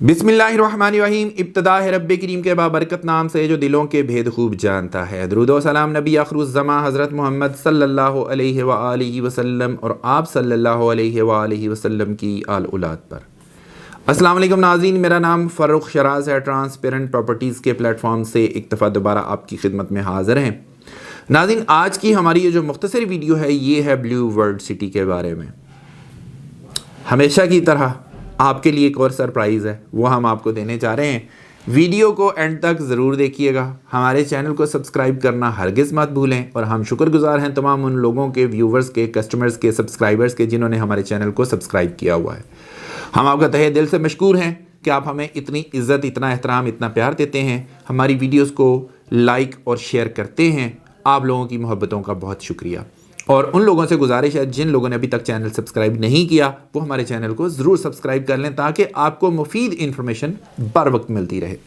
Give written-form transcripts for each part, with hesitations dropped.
बिस्मिल्लाहिर्रहमानिर्रहीम। इब्तिदा है रब्बे करीम के बाबरकत नाम से जो दिलों के भेद खूब जानता है। दरूद व सलाम नबी आखिरुज़्ज़मा हज़रत मोहम्मद सल्लल्लाहु अलैहि व आलिहि वसल्लम और आप सल्लल्लाहु अलैहि व आलिहि वसल्लम की आल औलाद पर। अस्सलाम वालेकुम नाज़रीन, मेरा नाम फ़र्रुख शराज है। ट्रांसपेरेंट प्रॉपर्टीज़ के प्लेटफॉर्म से एक दफ़ा दोबारा आपकी खिदमत में हाज़िर हैं। नाज़रीन, आज की हमारी ये जो मुख्तसर वीडियो है ये है ब्लू वर्ल्ड सिटी के बारे में। हमेशा की तरह आपके लिए एक और सरप्राइज़ है, वो हम आपको देने जा रहे हैं। वीडियो को एंड तक ज़रूर देखिएगा। हमारे चैनल को सब्सक्राइब करना हरगिज़ मत भूलें और हम शुक्रगुजार हैं तमाम उन लोगों के, व्यूवर्स के, कस्टमर्स के, सब्सक्राइबर्स के जिन्होंने हमारे चैनल को सब्सक्राइब किया हुआ है। हम आपका तहे दिल से मशकूर हैं कि आप हमें इतनी इज़्ज़त, इतना एहतराम, इतना प्यार देते हैं, हमारी वीडियोज़ को लाइक और शेयर करते हैं। आप लोगों की मोहब्बतों का बहुत शुक्रिया। और उन लोगों से गुजारिश है जिन लोगों ने अभी तक चैनल सब्सक्राइब नहीं किया वो हमारे चैनल को ज़रूर सब्सक्राइब कर लें ताकि आपको मुफीद इंफॉर्मेशन बर वक्त मिलती रहे।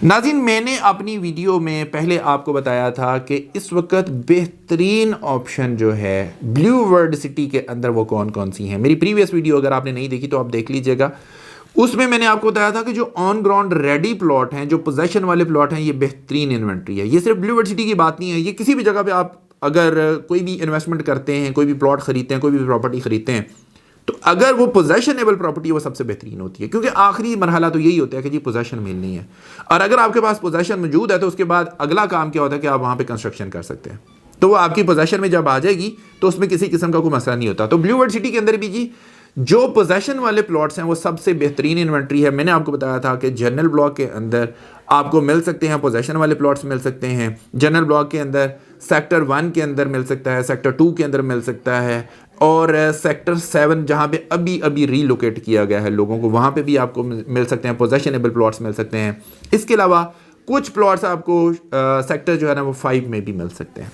नाज़रीन, मैंने अपनी वीडियो में पहले आपको बताया था कि इस वक्त बेहतरीन ऑप्शन जो है ब्लू वर्ल्ड सिटी के अंदर वो कौन कौन सी हैं। मेरी प्रीवियस वीडियो अगर आपने नहीं देखी तो आप देख लीजिएगा। उसमें मैंने आपको बताया था कि जो ऑन ग्राउंड रेडी प्लॉट हैं, जो पोजेशन वाले प्लॉट हैं, ये बेहतरीन इन्वेंट्री है। ये सिर्फ ब्लू वर्ल्ड सिटी की बात नहीं है, ये किसी भी जगह पे आप अगर कोई भी इन्वेस्टमेंट करते हैं, कोई भी प्लॉट खरीदते हैं, कोई भी प्रॉपर्टी खरीदते हैं, तो अगर वो पोजेशनेबल प्रॉपर्टी है वो सबसे बेहतरीन होती है, क्योंकि आखिरी मरहला तो यही होता है कि जी पोजेशन मिलनी है। और अगर आपके पास पोजेशन मौजूद है तो उसके बाद अगला काम क्या होता है कि आप वहाँ पे कंस्ट्रक्शन कर सकते हैं। तो वो आपकी पोजेशन में जब आ जाएगी तो उसमें किसी किस्म का कोई मसला नहीं होता। तो ब्लू वर्ल्ड सिटी के अंदर भी जी जो पोजेशन वाले प्लॉट्स हैं वो सबसे बेहतरीन इन्वेंट्री है। मैंने आपको बताया था कि जनरल ब्लॉक के अंदर आपको मिल सकते हैं, पोजेशन वाले प्लॉट्स मिल सकते हैं। जनरल ब्लॉक के अंदर सेक्टर 1 के अंदर मिल सकता है, सेक्टर 2 के अंदर मिल सकता है, और सेक्टर 7 जहाँ पे अभी अभी रीलोकेट किया गया है लोगों को, वहाँ पे भी आपको मिल सकते हैं, पोजेशनेबल प्लॉट्स मिल सकते हैं। इसके अलावा कुछ प्लॉट्स आपको सेक्टर जो है ना वो 5 में भी मिल सकते हैं।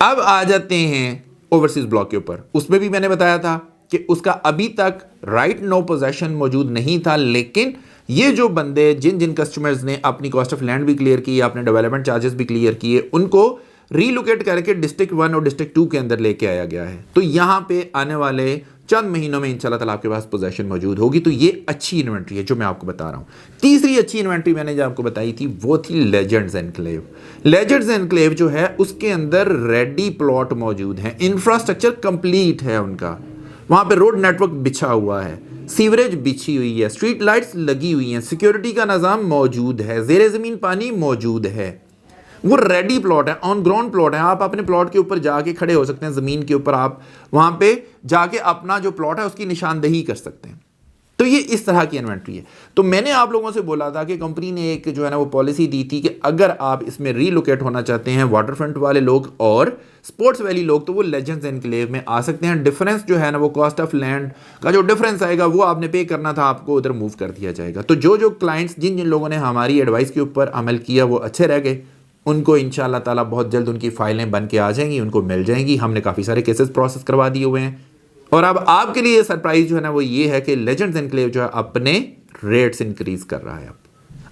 अब आ जाते हैं ओवरसीज ब्लॉक के ऊपर। उसमें भी मैंने बताया था कि उसका अभी तक राइट नो पोजेशन मौजूद नहीं था, लेकिन ये जो बंदे जिन जिन कस्टमर्स ने अपनी कॉस्ट ऑफ लैंड भी क्लियर की, अपने डेवलपमेंट चार्जेस भी क्लियर किए, उनको रीलोकेट करके डिस्ट्रिक्ट 1 और डिस्ट्रिक्ट 2 के अंदर लेके आया गया है। तो यहाँ पे आने वाले चंद महीनों में इंशाल्लाह ताला आपके पास पोजेशन मौजूद होगी। तो ये अच्छी इन्वेंट्री है जो मैं आपको बता रहा हूँ। तीसरी अच्छी इन्वेंट्री मैंने जो आपको बताई थी वो थी लेजेंड्स एनक्लेव। लेजेंड्स एनक्लेव जो है उसके अंदर रेडी प्लॉट मौजूद हैं, इंफ्रास्ट्रक्चर कंप्लीट है उनका। वहाँ पे रोड नेटवर्क बिछा हुआ है, सीवरेज बिछी हुई है, स्ट्रीट लाइट्स लगी हुई हैं, सिक्योरिटी का निज़ाम मौजूद है, ज़ेरे ज़मीन पानी मौजूद है। वो रेडी प्लॉट है, ऑन ग्राउंड प्लॉट है। आप अपने प्लॉट के ऊपर जाके खड़े हो सकते हैं, ज़मीन के ऊपर आप वहाँ पे जाके अपना जो प्लॉट है उसकी निशानदेही कर सकते हैं। तो ये इस तरह की इन्वेंट्री है। तो मैंने आप लोगों से बोला था कि कंपनी ने एक जो है ना वो पॉलिसी दी थी कि अगर आप इसमें रीलोकेट होना चाहते हैं, वाटर फ्रंट वाले लोग और स्पोर्ट्स वैली लोग, तो वो लेजेंड्स एनक्लेव में आ सकते हैं। डिफरेंस जो है ना वो कॉस्ट ऑफ लैंड का जो डिफरेंस आएगा वो आपने पे करना था, आपको उधर मूव कर दिया जाएगा। तो जो जो क्लाइंट्स, जिन जिन लोगों ने हमारी एडवाइस के ऊपर अमल किया वो अच्छे रह गए, उनको इंशाल्लाह ताला बहुत जल्द उनकी फाइलें बन के आ जाएंगी, उनको मिल जाएंगी। हमने काफ़ी सारे केसेस प्रोसेस करवा दिए हुए हैं। और अब आपके लिए सरप्राइज जो है ना वो ये है कि लेजेंड्स एनक्लेव जो है अपने रेट्स इंक्रीज कर रहा है।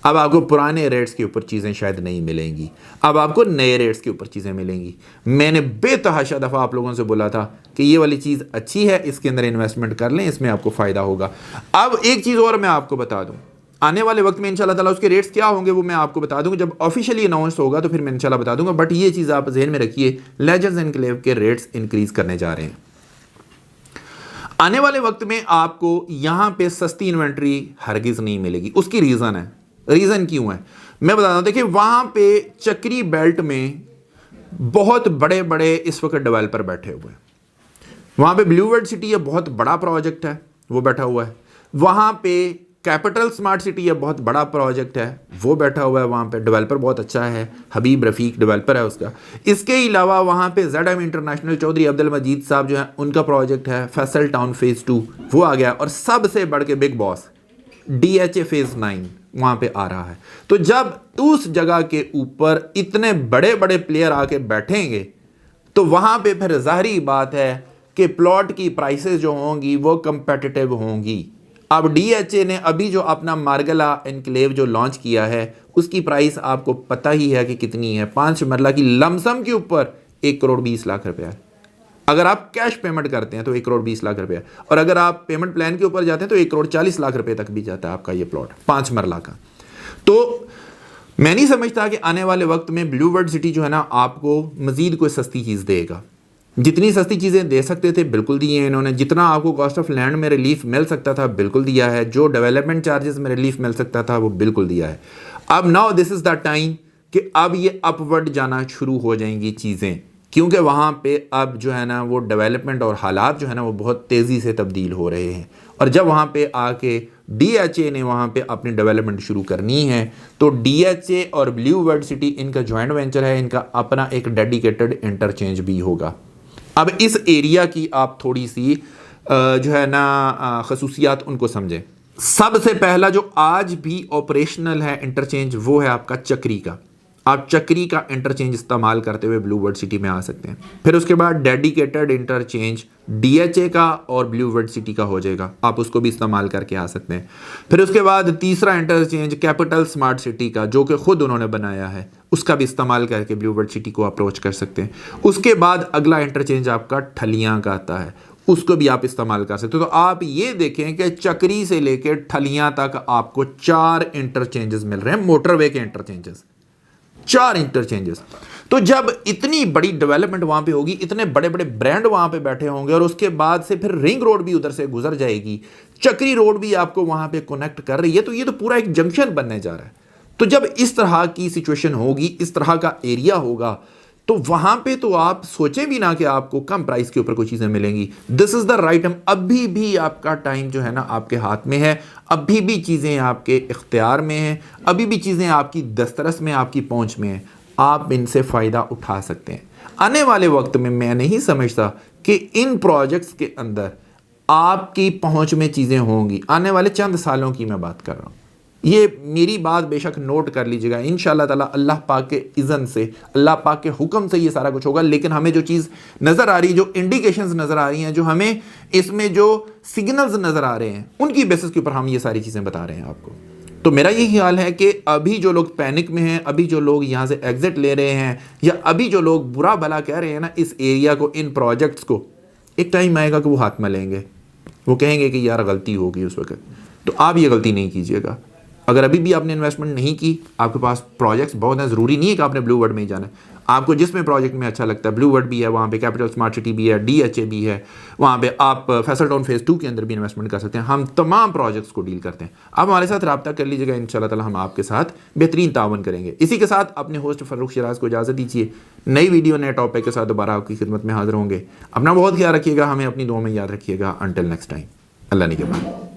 अब आपको पुराने रेट्स के ऊपर चीज़ें शायद नहीं मिलेंगी, अब आपको नए रेट्स के ऊपर चीज़ें मिलेंगी। मैंने बेतहाशा दफ़ा आप लोगों से बोला था कि ये वाली चीज़ अच्छी है, इसके अंदर इन्वेस्टमेंट कर लें, इसमें आपको फ़ायदा होगा। अब एक चीज़ और मैं आपको बता दूँ, आने वाले वक्त में इंशाल्लाह ताला उसके रेट्स क्या होंगे वो मैं आपको बता दूंगा। जब ऑफिशियली अनाउंस होगा तो फिर मैं इंशाल्लाह बता दूंगा। बट ये चीज़ आप जहन में रखिए, लेजेंड्स एनक्लेव के रेट्स इंक्रीज करने जा रहे हैं। आने वाले वक्त में आपको यहां पे सस्ती इन्वेंट्री हरगिज नहीं मिलेगी। उसकी रीज़न है, रीज़न क्यों है मैं बताता हूं। देखिए, वहां पे चक्री बेल्ट में बहुत बड़े बड़े इस वक्त डेवलपर बैठे हुए हैं। वहां पे ब्लू वर्ल्ड सिटी है, बहुत बड़ा प्रोजेक्ट है, वो बैठा हुआ है। वहां पे कैपिटल स्मार्ट सिटी है, बहुत बड़ा प्रोजेक्ट है, वो बैठा हुआ है। वहाँ पे डेवलपर बहुत अच्छा है, हबीब रफ़ीक डेवलपर है उसका। इसके अलावा वहाँ पे ZM इंटरनेशनल चौधरी अब्दुल मजीद साहब जो है उनका प्रोजेक्ट है फैसल टाउन फेज़ 2, वो आ गया। और सबसे बढ़ के बिग बॉस DHA फेज़ 9 वहाँ पे आ रहा है। तो जब उस जगह के ऊपर इतने बड़े बड़े प्लेयर आके बैठेंगे तो वहाँ पे फिर ज़ाहिरी बात है कि प्लॉट की प्राइसेस जो होंगी वो कंपेटिटिव होंगी। अब DHA ने अभी जो अपना मार्गला एनक्लेव जो लॉन्च किया है उसकी प्राइस आपको पता ही है कि कितनी है। 5 मरला की लमसम के ऊपर 1 करोड़ 20 लाख रुपया है। अगर आप कैश पेमेंट करते हैं तो 1,20,00,000 रुपया, और अगर आप पेमेंट प्लान के ऊपर जाते हैं तो 1,40,00,000 रुपए तक भी जाता है आपका ये प्लॉट 5 मरला का। तो मैं नहीं समझता कि आने वाले वक्त में ब्लू वर्ल्ड सिटी जो है ना आपको मजीद कोई सस्ती चीज़ देगा। जितनी सस्ती चीज़ें दे सकते थे बिल्कुल दी हैं इन्होंने, जितना आपको कॉस्ट ऑफ लैंड में रिलीफ मिल सकता था बिल्कुल दिया है, जो डेवलपमेंट चार्जेस में रिलीफ मिल सकता था वो बिल्कुल दिया है। अब now this is the time कि अब ये अपवर्ड जाना शुरू हो जाएंगी चीज़ें, क्योंकि वहाँ पे अब जो है ना वो डेवलपमेंट और हालात जो है ना वो बहुत तेज़ी से तब्दील हो रहे हैं। और जब वहाँ पे आके DHA ने वहाँ पे अपनी डेवलपमेंट शुरू करनी है तो DHA और ब्लू वर्ल्ड सिटी इनका जॉइंट वेंचर है, इनका अपना एक डेडिकेटेड इंटरचेंज भी होगा। अब इस एरिया की आप थोड़ी सी जो है ना खसूसियात उनको समझें। सबसे पहला जो आज भी ऑपरेशनल है इंटरचेंज वो है आपका चक्री का। आप चक्री का इंटरचेंज इस्तेमाल करते हुए ब्लू वर्ल्ड सिटी में आ सकते हैं। फिर उसके बाद डेडिकेटेड इंटरचेंज DHA का और ब्लू वर्ल्ड सिटी का हो जाएगा, आप उसको भी इस्तेमाल करके आ सकते हैं। फिर उसके बाद तीसरा इंटरचेंज कैपिटल स्मार्ट सिटी का, जो कि खुद उन्होंने बनाया है, उसका भी इस्तेमाल करके ब्लू वर्ल्ड सिटी को अप्रोच कर सकते हैं। उसके बाद अगला इंटरचेंज आपका ठलियाँ का आता है, उसको भी आप इस्तेमाल कर सकते हो। तो आप ये देखें कि चक्री से लेकर ठलियाँ तक आपको 4 इंटरचेंजेस मिल रहे हैं, मोटरवे के इंटरचेंजेस, 4 इंटरचेंजेस। तो जब इतनी बड़ी डेवलपमेंट वहां पे होगी, इतने बड़े बड़े ब्रांड वहां पे बैठे होंगे, और उसके बाद से फिर रिंग रोड भी उधर से गुजर जाएगी, चक्री रोड भी आपको वहां पे कनेक्ट कर रही है, तो ये तो पूरा एक जंक्शन बनने जा रहा है। तो जब इस तरह की सिचुएशन होगी, इस तरह का एरिया होगा, तो वहां पे तो आप सोचें भी ना कि आपको कम प्राइस के ऊपर कोई चीजें मिलेंगी। This is the right time. अभी भी आपका टाइम जो है ना आपके हाथ में है, अभी भी चीजें आपके इख्तियार में हैं, अभी भी चीजें आपकी दस्तरस में, आपकी पहुंच में है, आप इनसे फायदा उठा सकते हैं। आने वाले वक्त में मैं नहीं समझता कि इन प्रोजेक्ट्स के अंदर आपकी पहुंच में चीजें होंगी। आने वाले चंद सालों की मैं बात कर रहा हूं, ये मेरी बात बेशक नोट कर लीजिएगा। इंशाअल्लाह ताला अल्लाह पाक के इज़्न से, अल्लाह पाक के हुक्म से ये सारा कुछ होगा। लेकिन हमें जो चीज़ नज़र आ रही, जो इंडिकेशंस नज़र आ रही हैं, जो हमें इसमें जो सिग्नल्स नज़र आ रहे हैं, उनकी बेसिस के ऊपर हम ये सारी चीज़ें बता रहे हैं आपको। तो मेरा यही ख्याल है कि अभी जो लोग पैनिक में हैं, अभी जो लोग यहाँ से एग्जिट ले रहे हैं, या अभी जो लोग बुरा भला कह रहे हैं ना इस एरिया को, इन प्रोजेक्ट्स को, एक टाइम आएगा कि वो हाथ में लेंगे, वो कहेंगे कि यार गलती होगी उस वक्त। तो आप ये गलती नहीं कीजिएगा। अगर अभी भी आपने इन्वेस्टमेंट नहीं की, आपके पास प्रोजेक्ट्स बहुत हैं, ज़रूरी नहीं है कि आपने ब्लू वर्ल्ड में ही जाना है। आपको जिसमें प्रोजेक्ट में अच्छा लगता है, ब्लू वर्ल्ड भी है, वहाँ पे कैपिटल स्मार्ट सिटी भी है, DHA भी है, वहाँ पे आप फैसल टाउन फेज़ 2 के अंदर भी इन्वेस्टमेंट कर सकते हैं। हम तमाम प्रोजेक्ट्स को डील करते हैं। आप हमारे साथ रब्ता कर लीजिएगा, इंशाअल्लाह ताला हम आपके साथ बेहतरीन तावन करेंगे। इसी के साथ अपने होस्ट फ़र्रुख शिराज़ को इजाज़त दीजिए। नई वीडियो नए टॉपिक के साथ दोबारा आपकी खिदमत में हाजिर होंगे। अपना बहुत ख्याल रखिएगा, हमें अपनी दुआ में याद रखिएगा। अंटिल नेक्स्ट टाइम, अल्लाह निगहबान।